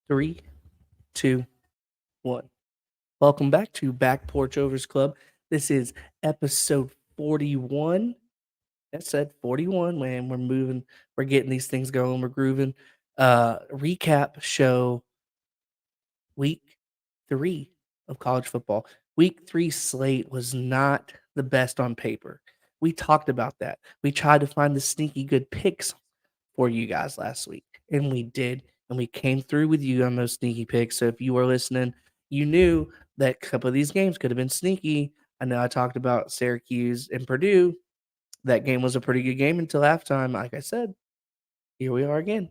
Three, two, one. Welcome back to Back Porch Overs Club. This is episode 41. That said 41, man. We're moving, we're getting these things going, we're grooving. Recap show week 3 of college football. Week 3 slate was not the best on paper. We talked about that. We tried to find the sneaky good picks for you guys last week, and we did, and we came through with you on those sneaky picks. So if you were listening, you knew that a couple of these games could have been sneaky. I know I talked about Syracuse and Purdue. That game was a pretty good game until halftime. Like I said, here we are again.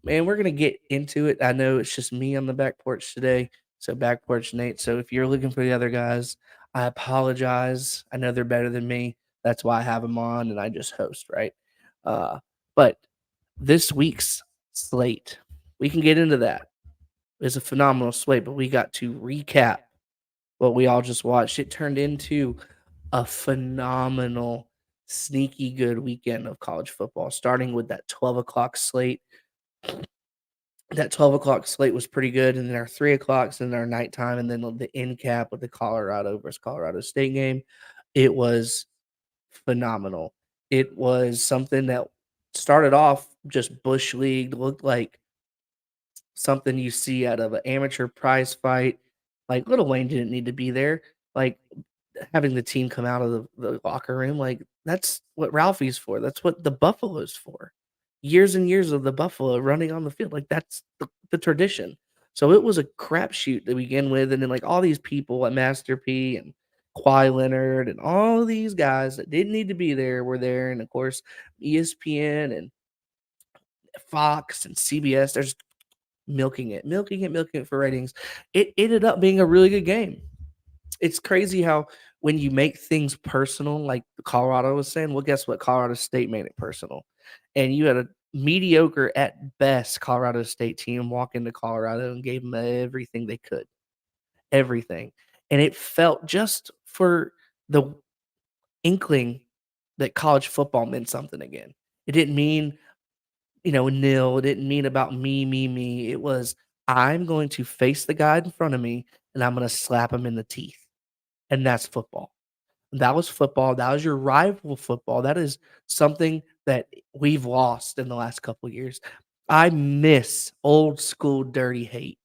Man, we're gonna get into it. I know it's just me on the back porch today. So Back Porch Nate. So if you're looking for the other guys, I apologize. I know they're better than me. That's why I have them on and I just host, right? But this week's slate, we can get into that. It's a phenomenal slate, but we got to recap what we all just watched. It turned into a phenomenal, sneaky good weekend of college football, starting with that 12 o'clock slate. That 12 o'clock slate was pretty good, and then our 3 o'clocks and our nighttime, and then the end cap with the Colorado versus Colorado State game. It was phenomenal. It was something that started off just bush league, looked like something you see out of an amateur prize fight. Like Little Wayne didn't need to be there. Like having the team come out of the locker room, like that's what Ralphie's for. That's what the Buffalo's for. Years and years of the Buffalo running on the field, like that's the tradition. So it was a crapshoot to begin with, and then like all these people at Master P and Kawhi Leonard and all these guys that didn't need to be there were there, and of course ESPN and Fox and CBS. There's milking it for ratings. It ended up being a really good game. It's crazy how when you make things personal, like Colorado was saying, well, guess what? Colorado State made it personal. And you had a mediocre at best Colorado State team walk into Colorado and gave them everything they could. Everything. And it felt just for the inkling that college football meant something again. It didn't mean nil. It didn't mean about me. It was, I'm going to face the guy in front of me and I'm going to slap him in the teeth. And that's football. That was football. That was your rival football. That is something that we've lost in the last couple of years. I miss old school dirty hate.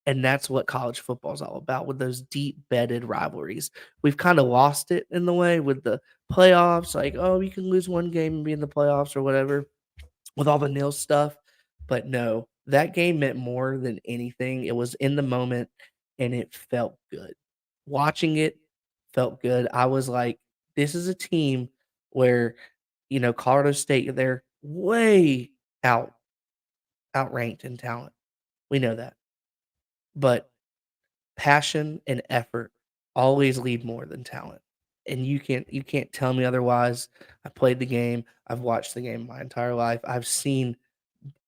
And that's what college football is all about with those deep bedded rivalries. We've kind of lost it in the way with the playoffs. Like, oh, you can lose one game and be in the playoffs or whatever with all the nil stuff. But no, that game meant more than anything. It was in the moment and it felt good. Watching it felt good. I was like, this is a team where, Colorado State, they're way out outranked in talent. We know that. But passion and effort always lead more than talent. And you can't tell me otherwise. I played the game. I've watched the game my entire life. I've seen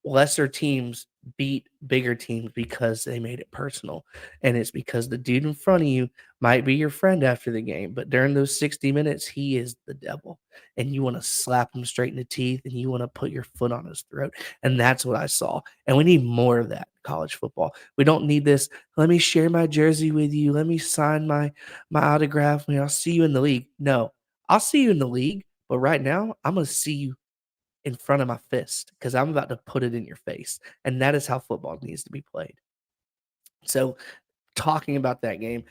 lesser teams beat bigger teams because they made it personal. And it's because the dude in front of you might be your friend after the game, but during those 60 minutes, he is the devil. And you want to slap him straight in the teeth and you want to put your foot on his throat. And that's what I saw. And we need more of that in college football. We don't need this. Let me share my jersey with you. Let me sign my autograph. I'll see you in the league. No, I'll see you in the league. But right now, I'm going to see you in front of my fist because I'm about to put it in your face. And that is how football needs to be played. So, talking about that game,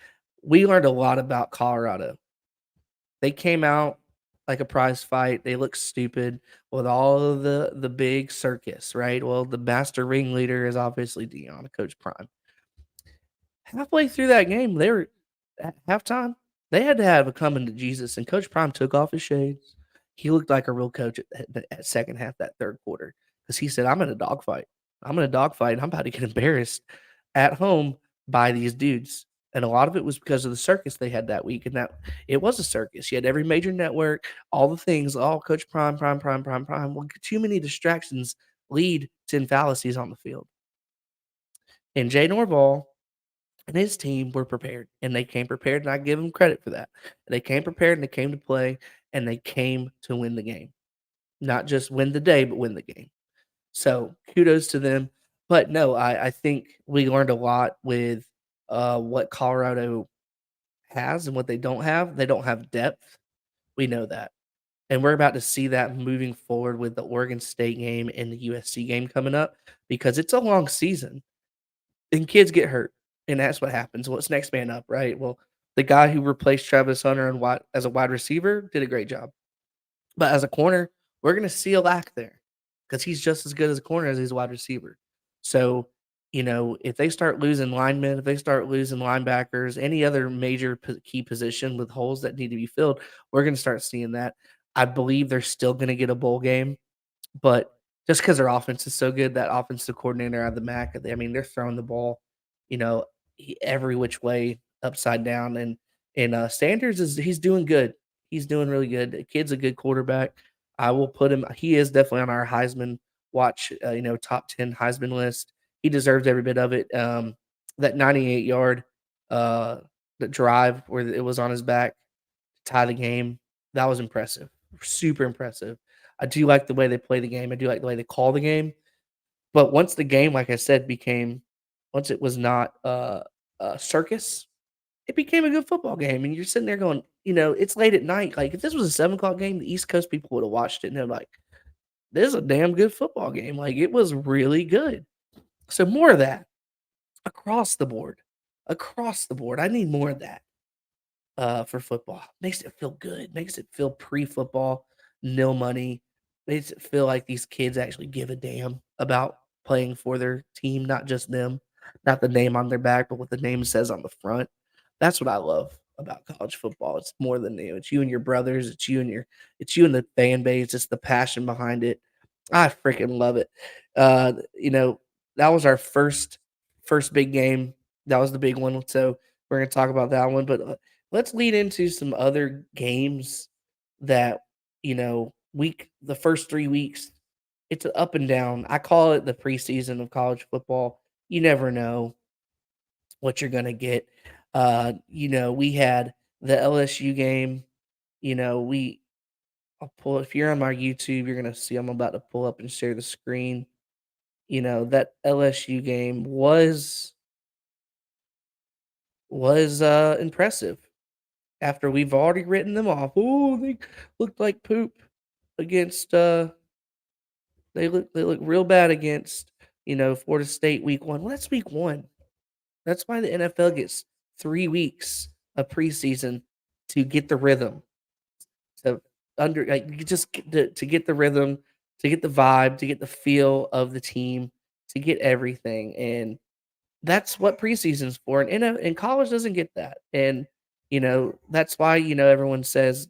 we learned a lot about Colorado. They came out like a prize fight. They looked stupid with all of the big circus, right? Well, the master ringleader is obviously Dion, Coach Prime. Halfway through that game, they were at halftime. They had to have a coming to Jesus, and Coach Prime took off his shades. He looked like a real coach at second half, that third quarter, because he said, "I'm in a dogfight. I'm in a dogfight, and I'm about to get embarrassed at home by these dudes." And a lot of it was because of the circus they had that week, and that it was a circus. You had every major network, all the things, all Coach Prime, Prime, Prime, Prime, Prime. Well, too many distractions lead to fallacies on the field. And Jay Norval and his team were prepared, and they came prepared, and I give them credit for that. They came prepared, and they came to play, and they came to win the game. Not just win the day, but win the game. So kudos to them. But no, I think we learned a lot with what Colorado has and what they don't have. They don't have depth. We know that. And we're about to see that moving forward with the Oregon State game and the USC game coming up because it's a long season and kids get hurt. And that's what happens. What's next man up, right? Well, the guy who replaced Travis Hunter and as a wide receiver did a great job. But as a corner, we're gonna see a lack there because he's just as good as a corner as he's a wide receiver. So, if they start losing linemen, if they start losing linebackers, any other major key position with holes that need to be filled, we're gonna start seeing that. I believe they're still gonna get a bowl game. But just because their offense is so good, that offensive coordinator out of the MAC, I mean, they're throwing the ball, you know, every which way, upside down, and Sanders he's doing good. He's doing really good. The kid's a good quarterback. I will put him. He is definitely on our Heisman watch. Top 10 Heisman list. He deserves every bit of it. That 98-yard the drive where it was on his back to tie the game. That was impressive. Super impressive. I do like the way they play the game. I do like the way they call the game. But once the game, like I said, once it was not a circus, it became a good football game. And you're sitting there going, it's late at night. Like if this was a 7 o'clock game, the East Coast people would have watched it and they're like, this is a damn good football game. Like it was really good. So more of that across the board. Across the board. I need more of that. For football. Makes it feel good, makes it feel pre-football, no money, makes it feel like these kids actually give a damn about playing for their team, not just them, not the name on their back, but what the name says on the front. That's what I love about college football. It's more than you. It's you and your brothers, it's you and the fan base, it's the passion behind it. I freaking love it. That was our first big game. That was the big one. So we're gonna talk about that one, but let's lead into some other games that, the first 3 weeks, it's a up and down. I call it the preseason of college football. You never know what you're gonna get. We had the LSU game. You know, we I'll pull if you're on my YouTube, you're gonna see I'm about to pull up and share the screen. That LSU game was impressive. After we've already written them off. Oh, they looked like poop against, they look real bad against, Florida State week 1. Well, that's week 1. That's why the NFL gets 3 weeks of preseason to get the rhythm. So you just get to get the rhythm, to get the vibe, to get the feel of the team, to get everything, and that's what preseason's for, and college doesn't get that, and, that's why, everyone says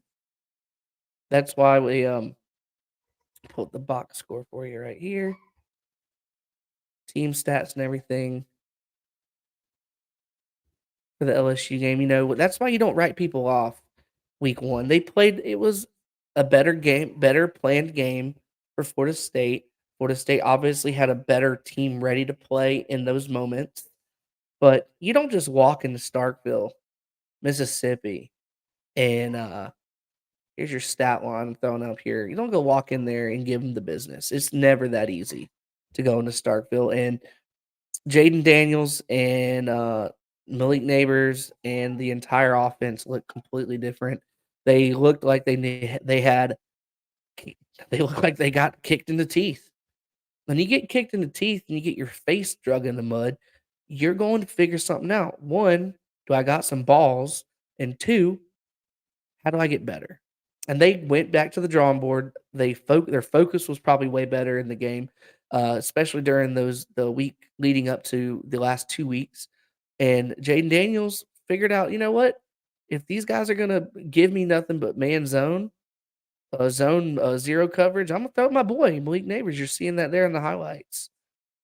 that's why we, pull the box score for you right here, team stats and everything for the LSU game, that's why you don't write people off week 1. It was a better game, better planned game for Florida State. Florida State obviously had a better team ready to play in those moments, but you don't just walk into Starkville, Mississippi, and, here's your stat line I'm throwing up here. You don't go walk in there and give them the business. It's never that easy to go into Starkville, and Jaden Daniels and, Malik Neighbors and the entire offense looked completely different. They looked like they had they looked like they got kicked in the teeth. When you get kicked in the teeth and you get your face drug in the mud, you're going to figure something out. 1, do I got some balls? And 2, how do I get better? And they went back to the drawing board. Their focus was probably way better in the game, especially during the week leading up to the last 2 weeks. And Jaden Daniels figured out, you know what? If these guys are gonna give me nothing but man zone zero coverage, I'm gonna throw my boy Malik Neighbors. You're seeing that there in the highlights.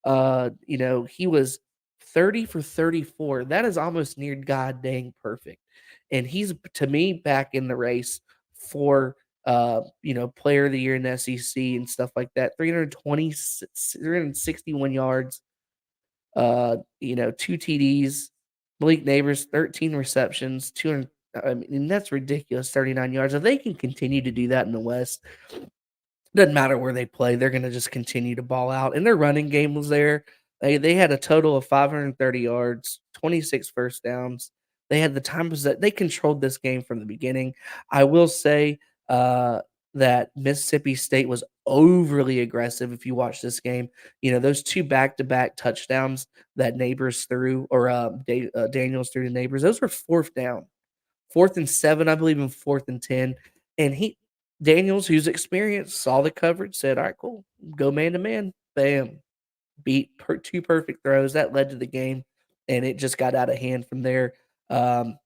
He was 30 for 34. That is almost near god dang perfect. And he's to me back in the race for player of the year in the SEC and stuff like that. 361 yards, 2 TDs. Malik Neighbors, 13 receptions, 200. I mean, that's ridiculous. 39 yards. If they can continue to do that in the West, doesn't matter where they play, they're gonna just continue to ball out. And their running game was there. They had a total of 530 yards, 26 first downs. They had the time that they controlled this game from the beginning. I will say that Mississippi State was overly aggressive. If you watch this game, those two back-to-back touchdowns that Neighbors threw, or Daniels threw to Neighbors. Those were fourth down, 4th and 7, I believe, in 4th and 10. And Daniels, who's experienced, saw the coverage, said, "All right, cool, go man to man." Bam, two perfect throws that led to the game, and it just got out of hand from there. Um,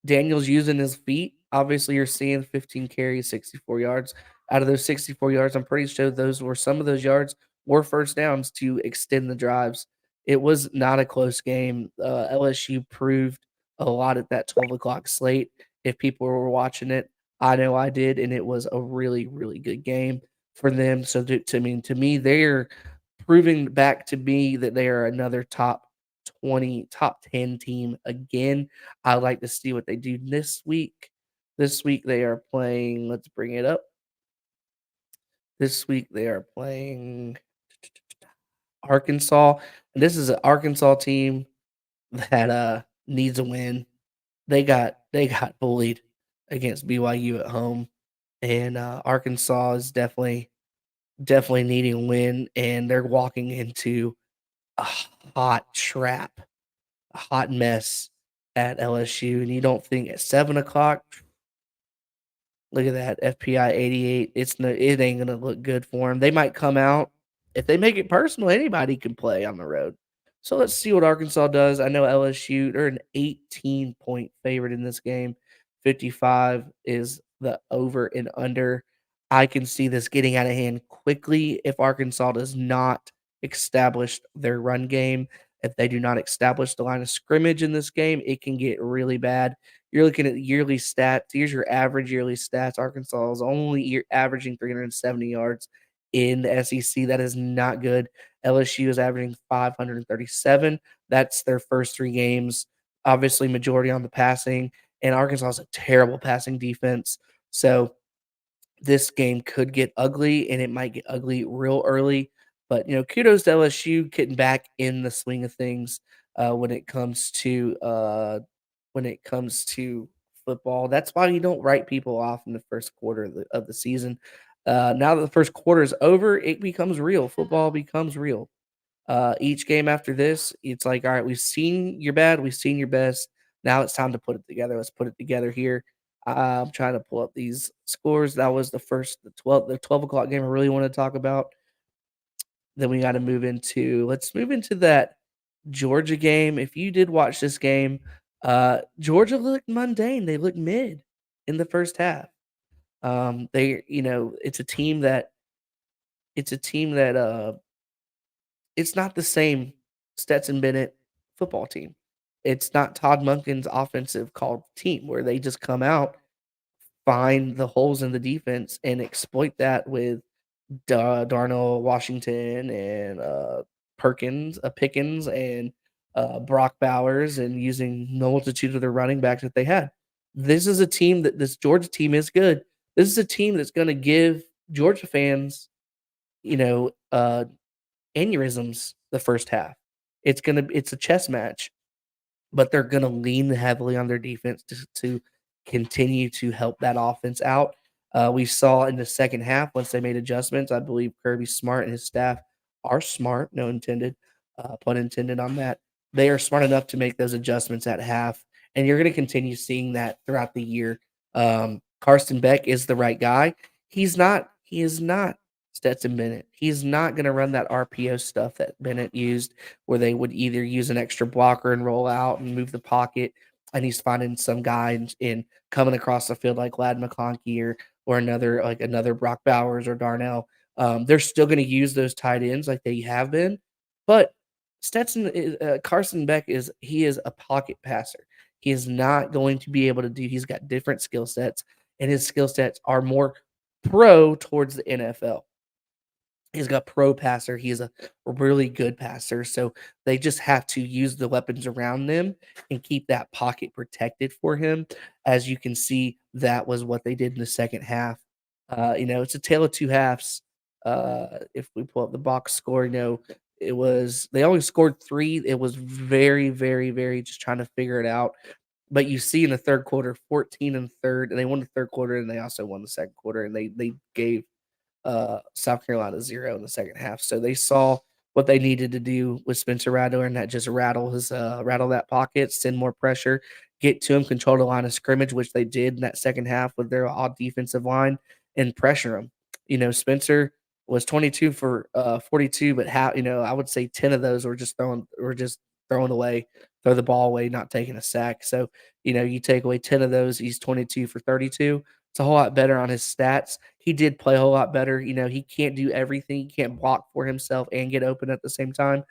Daniel's using his feet. Obviously, you're seeing 15 carries, 64 yards. Out of those 64 yards, I'm pretty sure some of those yards were first downs to extend the drives. It was not a close game. LSU proved a lot at that 12 o'clock slate. If people were watching it, I know I did, and it was a really, really good game for them. So to me, they're proving back to me that they are another top 20, top 10 team again. I like to see what they do this week. This week they are playing, let's bring it up. This week they are playing Arkansas. And this is an Arkansas team that needs a win. They got bullied against BYU at home. And Arkansas is definitely needing a win, and they're walking into a hot trap, a hot mess at LSU. And you don't think at 7 o'clock, look at that FPI 88. It ain't gonna look good for them. They might come out if they make it personal. Anybody can play on the road. So let's see what Arkansas does. I know LSU, they're an 18-point favorite in this game. 55 is the over and under. I can see this getting out of hand quickly if Arkansas does not establish their run game. If they do not establish the line of scrimmage in this game, it can get really bad. You're looking at yearly stats. Here's your average yearly stats. Arkansas is only averaging 370 yards in the SEC. That is not good. LSU is averaging 537. That's their first three games. Obviously, majority on the passing. And Arkansas is a terrible passing defense. So this game could get ugly, and it might get ugly real early. But kudos to LSU getting back in the swing of things when it comes to football. That's why you don't write people off in the first quarter of the season. Now that the first quarter is over, it becomes real. Football becomes real. Each game after this, it's like, all right, we've seen your bad, we've seen your best. Now it's time to put it together. Let's put it together here. I'm trying to pull up these scores. That was the 12 o'clock game I really want to talk about. Then we got to let's move into that Georgia game. If you did watch this game, Georgia looked mundane. They looked mid in the first half. It's a team that it's not the same Stetson Bennett football team. It's not Todd Monken's offensive called team where they just come out, find the holes in the defense, and exploit that with Darnell Washington and Pickens and Brock Bowers, and using the multitude of their running backs that they had. This Georgia team is good. This is a team that's going to give Georgia fans, you know, uh, aneurysms the first half. It's a chess match, but they're gonna lean heavily on their defense to continue to help that offense out. We saw in the second half once they made adjustments. I believe Kirby Smart and his staff are smart, no intended, pun intended on that. They are smart enough to make those adjustments at half, and you're going to continue seeing that throughout the year. Carson Beck is the right guy. He's not. He is not Stetson Bennett. He's not going to run that RPO stuff that Bennett used, where they would either use an extra blocker and roll out and move the pocket, and he's finding some guy in coming across the field like Lad McConkey or another Brock Bowers or Darnell. They're still going to use those tight ends like they have been, but Carson Beck is a pocket passer. He is not going to be able to do. He's got different skill sets, and his skill sets are more pro towards the NFL. He's got pro passer. He's a really good passer. So they just have to use the weapons around them and keep that pocket protected for him. As you can see, that was what they did in the second half. It's a tale of two halves. If we pull up the box score, They only scored 3. It was very, very, very just trying to figure it out. But you see in the third quarter, 14 and third, and they won the third quarter, and they also won the second quarter, and they gave South Carolina 0 in the second half. So they saw what they needed to do with Spencer Rattler, and that just rattle that pocket, send more pressure, get to him, control the line of scrimmage, which they did in that second half with their odd defensive line, and pressure him. Spencer was 22 for 42, but I would say 10 of those were just throwing away, throw the ball away, not taking a sack. So, you take away 10 of those, he's 22 for 32. It's a whole lot better on his stats. He did play a whole lot better. He can't do everything. He can't block for himself and get open at the same time.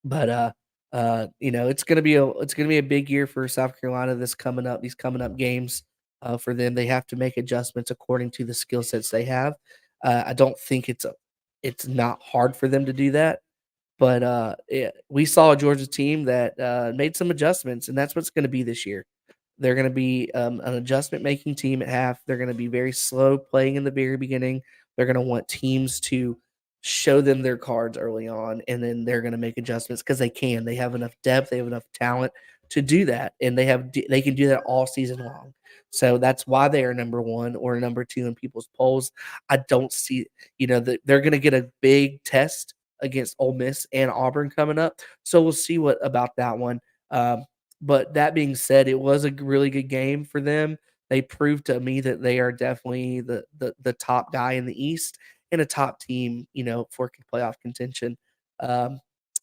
But it's gonna be a big year for South Carolina. These coming up games for them. They have to make adjustments according to the skill sets they have. I don't think it's not hard for them to do that. But we saw a Georgia team that made some adjustments, and that's what's going to be this year. They're going to be an adjustment making team at half. They're going to be very slow playing in the very beginning. They're going to want teams to show them their cards early on, and then they're going to make adjustments because they can. They have enough depth. They have enough talent to do that, and they can do that all season long. So that's why they are number one or number two in people's polls. I don't see, that they're going to get a big test against Ole Miss and Auburn coming up. So we'll see what about that one. But that being said, it was a really good game for them. They proved to me that they are definitely the top guy in the East and a top team, for playoff contention. Um,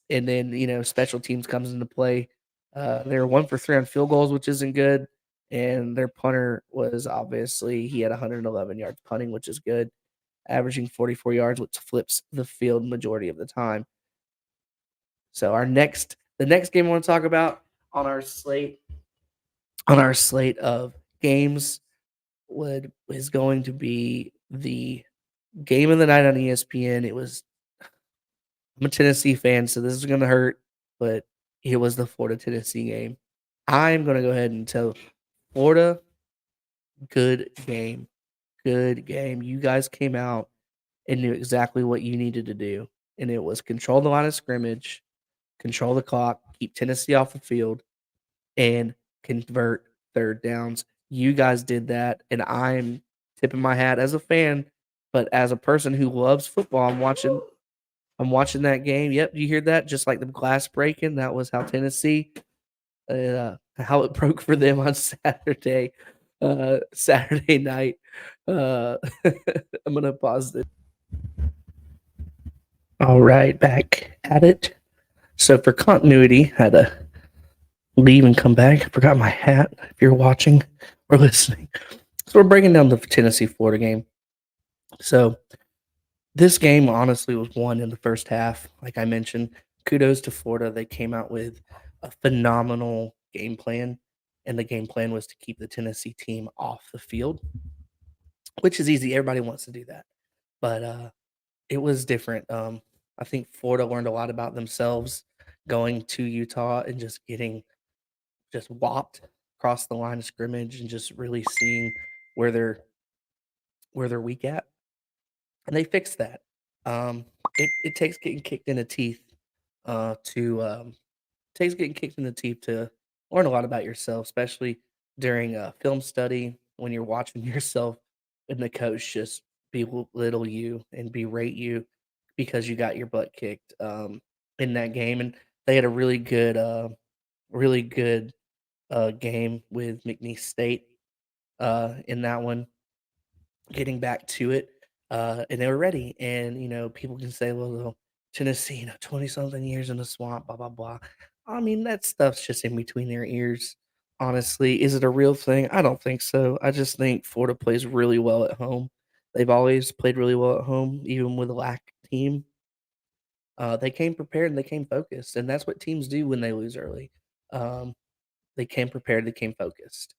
and then special teams comes into play. They're 1 for 3 on field goals, which isn't good. And their punter was obviously he had 111 yards punting, which is good, averaging 44 yards, which flips the field majority of the time. So the next game I want to talk about on our slate of games is going to be the game of the night on ESPN. I'm a Tennessee fan, so this is going to hurt, but it was the Florida Tennessee game. I'm going to go ahead and tell Florida, good game. Good game. You guys came out and knew exactly what you needed to do, and it was control the line of scrimmage, control the clock, keep Tennessee off the field, and convert third downs. You guys did that, and I'm tipping my hat as a fan, but as a person who loves football, I'm watching that game. Yep, you hear that? Just like the glass breaking, that was how Tennessee, how it broke for them on Saturday night. I'm gonna pause this. All right, back at it. So for continuity, had to leave and come back. I forgot my hat. If you're watching or listening, so we're breaking down the Tennessee Florida game. So this game honestly was won in the first half. Like I mentioned, kudos to Florida. They came out with a phenomenal game plan, and the game plan was to keep the Tennessee team off the field, which is easy. Everybody wants to do that, but it was different. I think Florida learned a lot about themselves going to Utah and just getting just whopped across the line of scrimmage and just really seeing where they're weak at, and they fixed that. It takes getting kicked in the teeth to takes getting kicked in the teeth to learn a lot about yourself, especially during a film study when you're watching yourself and the coach just belittle you and berate you because you got your butt kicked in that game. And they had a really good game with McNeese State in that one, getting back to it, and they were ready. And people can say, "Well, Tennessee, 20 something years in the swamp, blah blah blah." I mean, that stuff's just in between their ears. Honestly, is it a real thing? I don't think so. I just think Florida plays really well at home. They've always played really well at home, even with a lack team. They came prepared and they came focused, and that's what teams do when they lose early. Um, they came prepared, they came focused.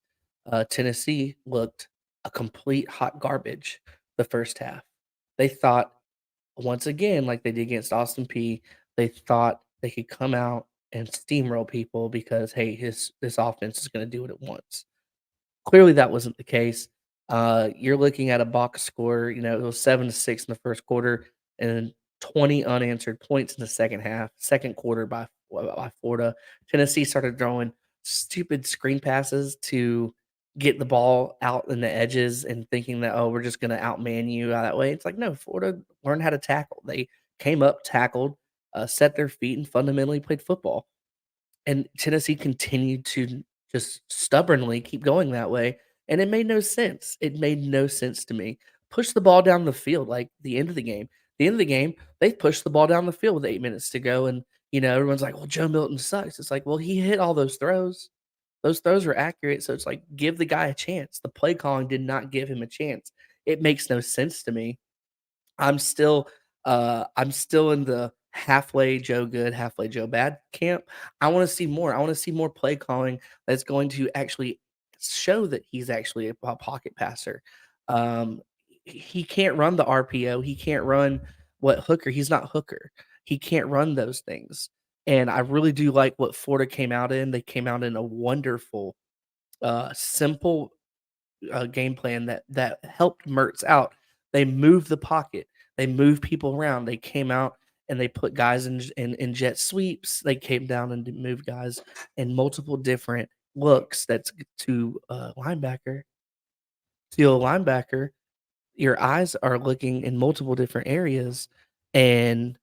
Tennessee looked a complete hot garbage the first half. They thought, once again, like they did against Austin P, they thought they could come out and steamroll people because, hey, this offense is going to do what it wants. Clearly, that wasn't the case. You're looking at a box score. It was 7-6 in the first quarter, and 20 unanswered points in the second half, second quarter by Florida. Tennessee started throwing stupid screen passes to get the ball out in the edges and thinking that, oh, we're just going to outman you that way. It's like, no, Florida learned how to tackle. They came up, tackled, set their feet, and fundamentally played football. And Tennessee continued to just stubbornly keep going that way, and it made no sense. It made no sense to me. Push the ball down the field like the end of the game. The end of the game, they pushed the ball down the field with 8 minutes to go, and, everyone's like, "Well, Joe Milton sucks." It's like, "Well, he hit all those throws. Those throws were accurate." So it's like, give the guy a chance. The play calling did not give him a chance. It makes no sense to me. I'm still in the halfway Joe good, halfway Joe bad camp. I wanna see more. I wanna see more play calling that's going to actually show that he's actually a pocket passer. Um, he can't run the RPO. He can't run what Hooker he's not Hooker. He can't run those things. And I really do like what Florida came out in. They came out in a wonderful, simple game plan that helped Mertz out. They moved the pocket. They moved people around. They came out and they put guys in jet sweeps. They came down and moved guys in multiple different looks. That's to linebacker. To a linebacker, your eyes are looking in multiple different areas, and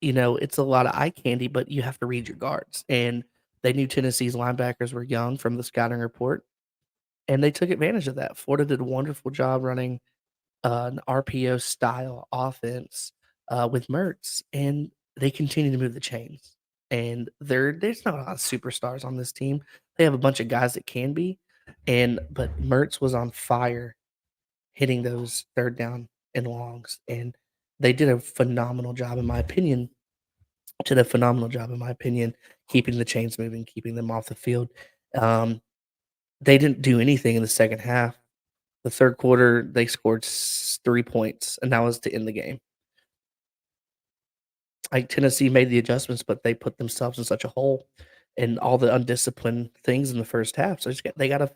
it's a lot of eye candy. But you have to read your guards, and they knew Tennessee's linebackers were young from the scouting report, and they took advantage of that. Florida did a wonderful job running an RPO style offense with Mertz, and they continue to move the chains. And there's not a lot of superstars on this team. They have a bunch of guys that can be, but Mertz was on fire hitting those third down and longs, and they did a phenomenal job, in my opinion. Did a phenomenal job, in my opinion, keeping the chains moving, keeping them off the field. Um, they didn't do anything in the second half. The third quarter, they scored 3 points, and that was to end the game. Like, Tennessee made the adjustments, but they put themselves in such a hole and all the undisciplined things in the first half. So they gotta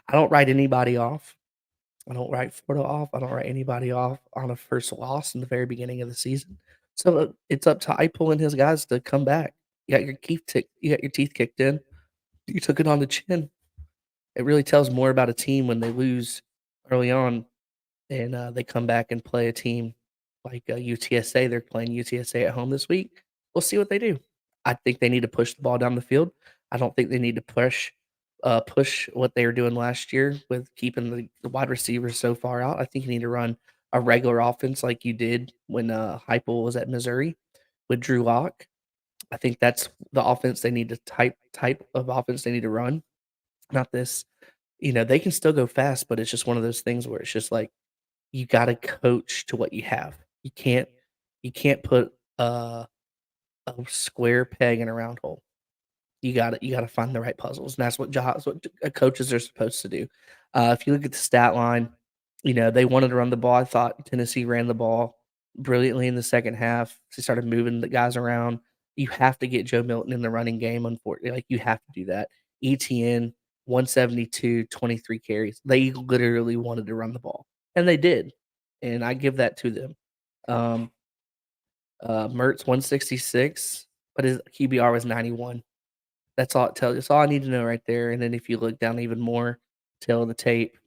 I don't write anybody off. I don't write Florida off. I don't write anybody off on a first loss in the very beginning of the season. So, it's up to Heupel and his guys to come back. You got your teeth kicked in. You took it on the chin. It really tells more about a team when they lose early on and, they come back and play a team like, UTSA. They're playing UTSA at home this week. We'll see what they do. I think they need to push the ball down the field. I don't think they need to push what they were doing last year with keeping the wide receivers so far out. I think you need to run a regular offense like you did when, Heupel was at Missouri with Drew Lock. I think that's the offense they need to type of offense they need to run, not this. They can still go fast, but it's just one of those things where it's just like you gotta coach to what you have. You can't put a square peg in a round hole. You gotta find the right puzzles, and that's what coaches are supposed to do. If you look at the stat line, they wanted to run the ball. I thought Tennessee ran the ball brilliantly in the second half. They started moving the guys around. You have to get Joe Milton in the running game, unfortunately. Like, you have to do that. ETN, 172, 23 carries. They literally wanted to run the ball, and they did, and I give that to them. Um, Mertz, 166, but his QBR was 91. That's all it tells you. That's all I need to know right there, and then if you look down even more, tail of the tape,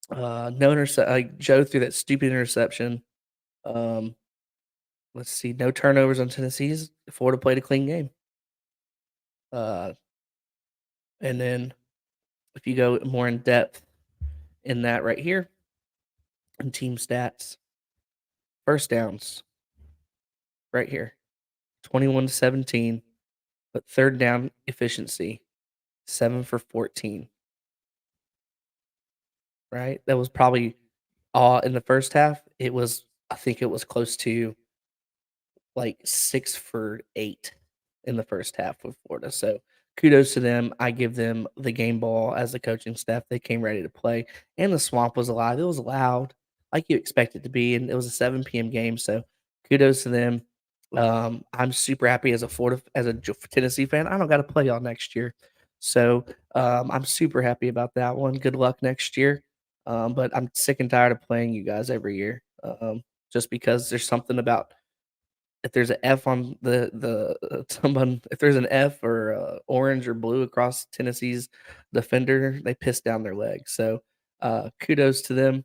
no like, Joe threw that stupid interception. Um, let's see, no turnovers on Tennessee's. Florida played a clean game. Uh, and then if you go more in depth in that right here, in team stats, first downs, right here, 21-17, but third down efficiency, 7 for 14, right? That was probably all in the first half. I think it was close to like 6 for 8 in the first half with Florida. So kudos to them. I give them the game ball as the coaching staff. They came ready to play, and the swamp was alive. It was loud, like you expect it to be, and it was a 7 p.m. game. So kudos to them. I'm super happy as a Tennessee fan. I don't got to play y'all next year, so I'm super happy about that one. Good luck next year. But I'm sick and tired of playing you guys every year. Just because there's something about if there's an F on someone if there's an F or orange or blue across Tennessee's defender, they piss down their leg. So kudos to them.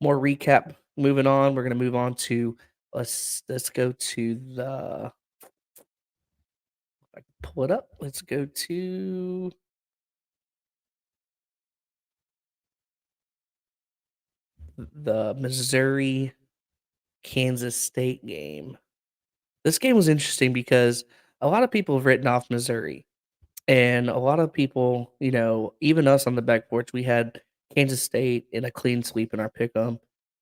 More recap. Moving on, we're gonna move on to let's go to the I can pull it up. Let's go to the Missouri Kansas State game. This game was interesting because a lot of people have written off Missouri. And a lot of people, even us on the back porch, we had Kansas State in a clean sweep in our pick 'em,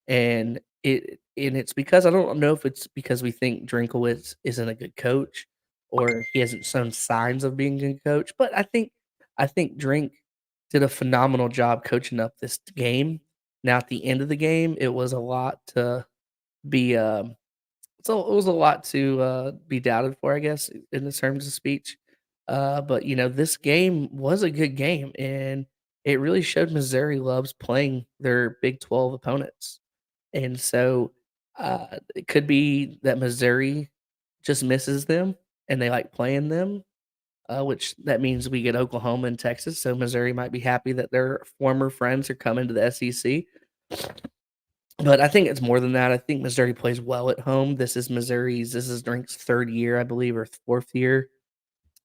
and it's because I don't know if it's because we think Drinkowitz isn't a good coach or he hasn't shown signs of being a good coach, but I think Drink did a phenomenal job coaching up this game. Now at the end of the game, it was a lot to be so it was a lot to, be doubted for, I guess, in the terms of speech. But, this game was a good game, and it really showed Missouri loves playing their Big 12 opponents. And so, it could be that Missouri just misses them, and they like playing them, which that means we get Oklahoma and Texas, so Missouri might be happy that their former friends are coming to the SEC. But I think it's more than that. I think Missouri plays well at home. This is Drink's 3rd year, I believe, or 4th year.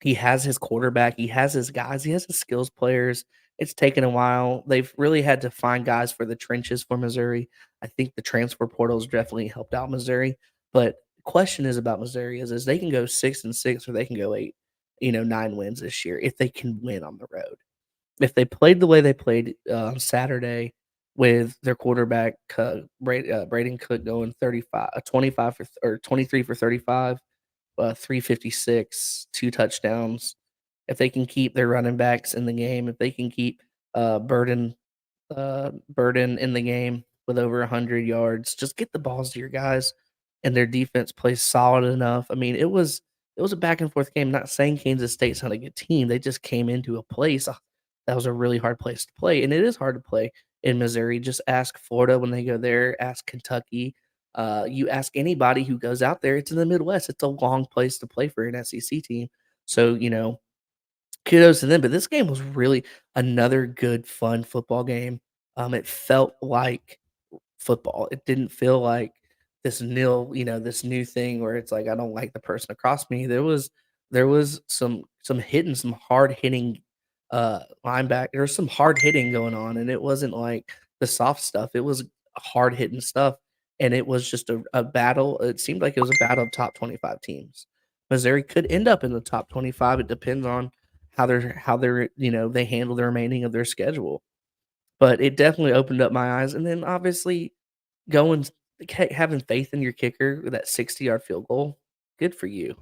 He has his quarterback, he has his guys, he has his skills players. It's taken a while. They've really had to find guys for the trenches for Missouri. I think the transfer portal has definitely helped out Missouri. But the question is about Missouri is they can go 6-6 or they can go 8, 9 wins this year if they can win on the road. If they played the way they played, on Saturday with their quarterback, Braden Cook going 25 for or 23 for 35, 356, 2 touchdowns. If they can keep their running backs in the game, if they can keep, Burden in the game with over 100 yards, just get the balls to your guys, and their defense plays solid enough. I mean, it was a back and forth game, not saying Kansas State's not a good team, they just came into a place, that was a really hard place to play, and it is hard to play in Missouri. Just ask Florida when they go there, ask Kentucky, you ask anybody who goes out there, it's in the Midwest, it's a long place to play for an SEC team. So, kudos to them, but this game was really another good, fun football game. It felt like football. It didn't feel like this new thing where it's like I don't like the person across me. There was some hitting, some hard hitting linebacker. There was some hard hitting going on, and it wasn't like the soft stuff. It was hard hitting stuff, and it was just a battle. It seemed like it was a battle of top 25 teams. Missouri could end up in the top 25. It depends on how they're they handle the remaining of their schedule. But it definitely opened up my eyes, and then obviously going having faith in your kicker with that 60-yard field goal, good for you.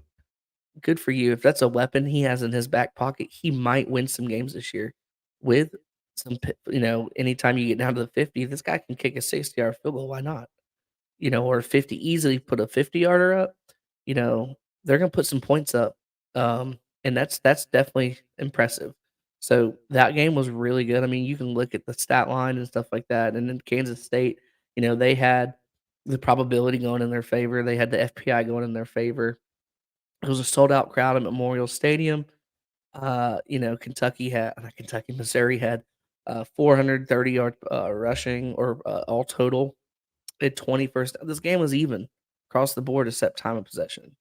Good for you. If that's a weapon he has in his back pocket, he might win some games this year with anytime you get down to the 50, this guy can kick a 60-yard field goal, why not? Or 50, easily put a 50-yarder up, you know, they're gonna put some points up, and that's definitely impressive. So, that game was really good. I mean, you can look at the stat line and stuff like that, and then Kansas State, they had the probability going in their favor, they had the FPI going in their favor. It was a sold out crowd at Memorial Stadium. Kentucky had not Kentucky, Missouri had, 430-yard, rushing or, all total at 21st. This game was even across the board except time of possession.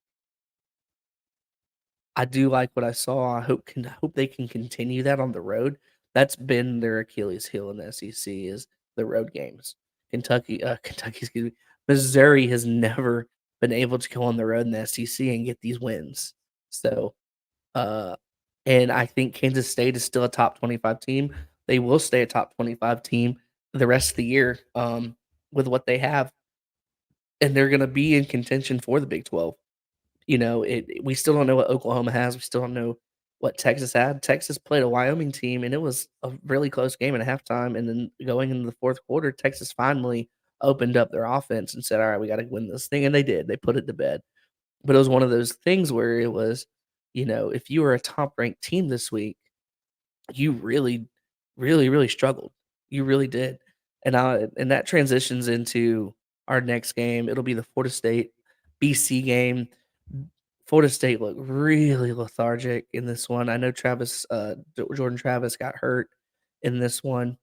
I do like what I saw. I hope they can continue that on the road. That's been their Achilles heel in the SEC is the road games. Kentucky, excuse me, Missouri has never been able to go on the road in the SEC and get these wins. So, uh, and I think Kansas State is still a top 25 team. They will stay a top 25 team the rest of the year, with what they have, and they're gonna be in contention for the Big 12. We still don't know what Oklahoma has. We still don't know what Texas had. Texas played a Wyoming team, and it was a really close game at halftime. And then going into the fourth quarter, Texas finally opened up their offense and said, "All right, we got to win this thing." And they did. They put it to bed. But it was one of those things where it was, if you were a top ranked team this week, you really, really, really struggled. You really did. And that transitions into our next game. It'll be the Florida State BC game, Florida State looked really lethargic in this one. I know Jordan Travis got hurt in this one,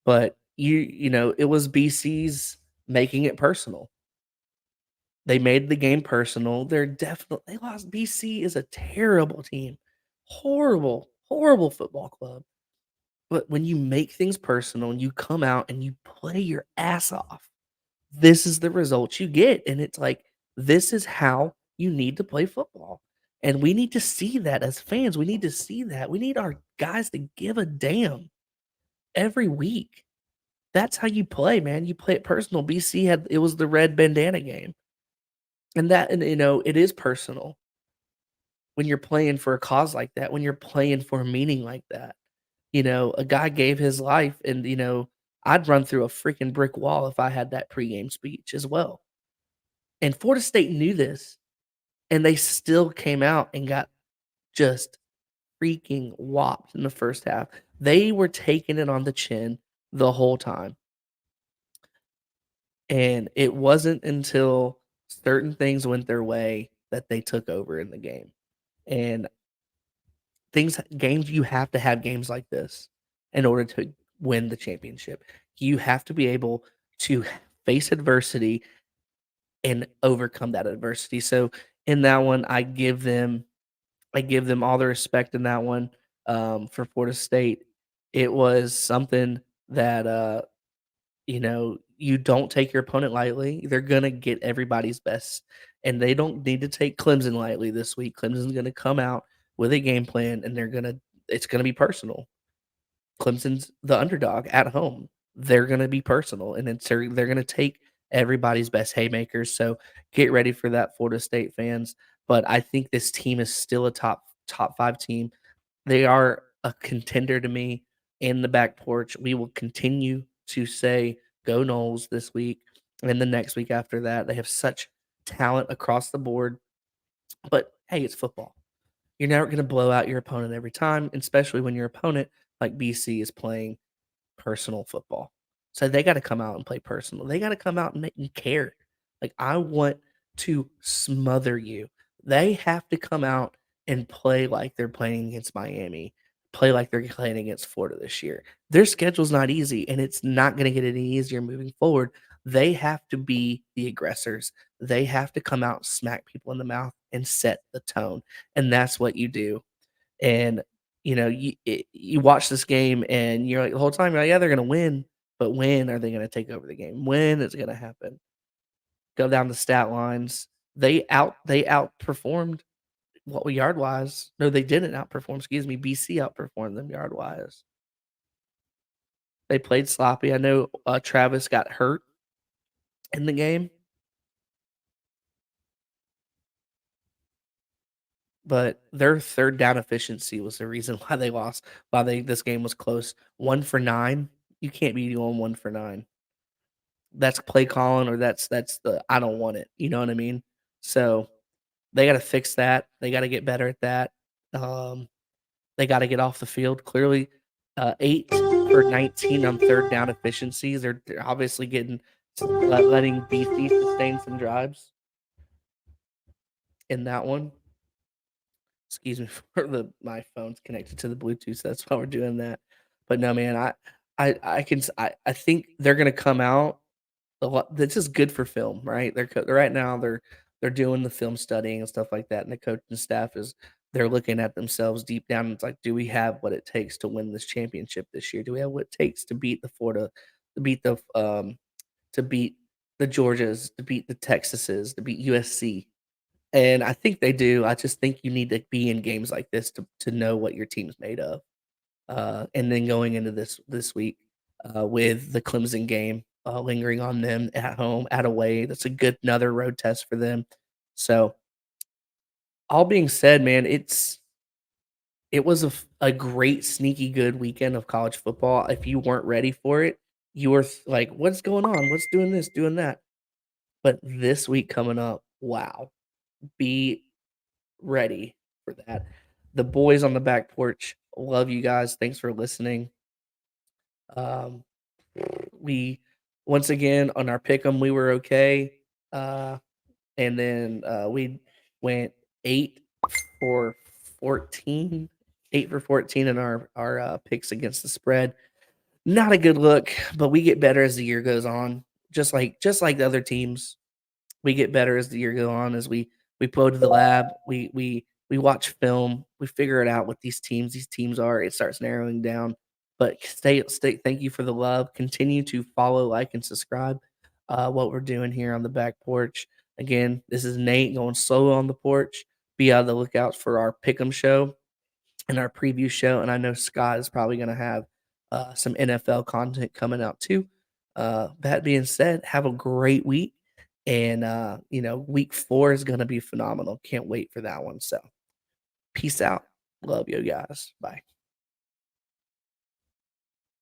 but it was BC's making it personal. They made the game personal. They lost. BC is a terrible team. Horrible, horrible football club. But when you make things personal and you come out and you play your ass off, this is the results you get. And it's like, this is how you need to play football. And we need to see that as fans. We need to see that. We need our guys to give a damn every week. That's how you play, man. You play it personal. BC had it was the red bandana game. And it is personal when you're playing for a cause like that, when you're playing for a meaning like that. A guy gave his life and, I'd run through a freaking brick wall if I had that pregame speech as well. And Florida State knew this, and they still came out and got just freaking whopped in the first half. They were taking it on the chin the whole time. And it wasn't until certain things went their way that they took over in the game. And games you have to have games like this in order to win the championship. You have to be able to face adversity and overcome that adversity. So in that one, I give them all the respect in that one. For Florida State, it was something that you don't take your opponent lightly. They're gonna get everybody's best, and they don't need to take Clemson lightly this week. Clemson's gonna come out with a game plan, and it's gonna be personal. Clemson's the underdog at home. They're gonna be personal, and they're gonna take everybody's best haymakers. So get ready for that, Florida State fans. But I think this team is still a top 5 team. They are a contender to me in the back porch. We will continue to say go Knowles this week and the next week after that. They have such talent across the board. But hey, it's football. You're never going to blow out your opponent every time, especially when your opponent like BC is playing personal football. So they gotta come out and play personal. They gotta come out and make me care. Like, I want to smother you. They have to come out and play like they're playing against Miami, play like they're playing against Florida this year. Their schedule's not easy, and it's not gonna get any easier moving forward. They have to be the aggressors. They have to come out, smack people in the mouth, and set the tone, and that's what you do. And, you watch this game and you're like the whole time, you're like, "Yeah, they're gonna win," but when are they gonna take over the game? When is it gonna happen? Go down the stat lines. They outperformed what yard-wise. No, they didn't outperform, excuse me, BC outperformed them yard-wise. They played sloppy. I know, Travis got hurt in the game, but their third down efficiency was the reason why they lost, why this game was close. 1 for 9. You can't be doing 1 for 9. That's play calling or that's the I don't want it, you know what I mean? So, they gotta fix that, they gotta get better at that, um, they gotta get off the field, clearly, 8 for 19 on third down efficiencies, they're obviously getting letting BC sustain some drives in that one. Excuse me for my phone's connected to the Bluetooth, so that's why we're doing that. But no, man, I think they're gonna come out a lot. This is good for film, right? Right now they're doing the film studying and stuff like that, and the coaching staff they're looking at themselves deep down. And it's like, do we have what it takes to win this championship this year? Do we have what it takes to beat the Florida, to beat the to beat the Georgias, to beat the Texases, to beat USC? And I think they do. I just think you need to be in games like this to know what your team's made of. And then going into this week with the Clemson game lingering on them at home, at away, that's a good another road test for them. So, all being said, man, it was a great sneaky good weekend of college football. If you weren't ready for it, you were like, "What's going on? What's doing this, doing that?" But this week coming up, wow, be ready for that. The boys on the back porch, love you guys. Thanks for listening. Um, we once again on our pick 'em, we were okay. Uh, and then we went 8 for 14, 8 for 14 in our picks against the spread. Not a good look, but we get better as the year goes on. Just like the other teams, we get better as the year goes on as we go to the lab, we watch film, we figure it out what these teams are. It starts narrowing down. But stay. Thank you for the love. Continue to follow, like, and subscribe. What we're doing here on the back porch. Again, this is Nate going solo on the porch. Be on the lookout for our pick'em show and our preview show. And I know Scott is probably going to have some NFL content coming out too. That being said, have a great week. And, week 4 is going to be phenomenal. Can't wait for that one. So, peace out. Love you guys. Bye.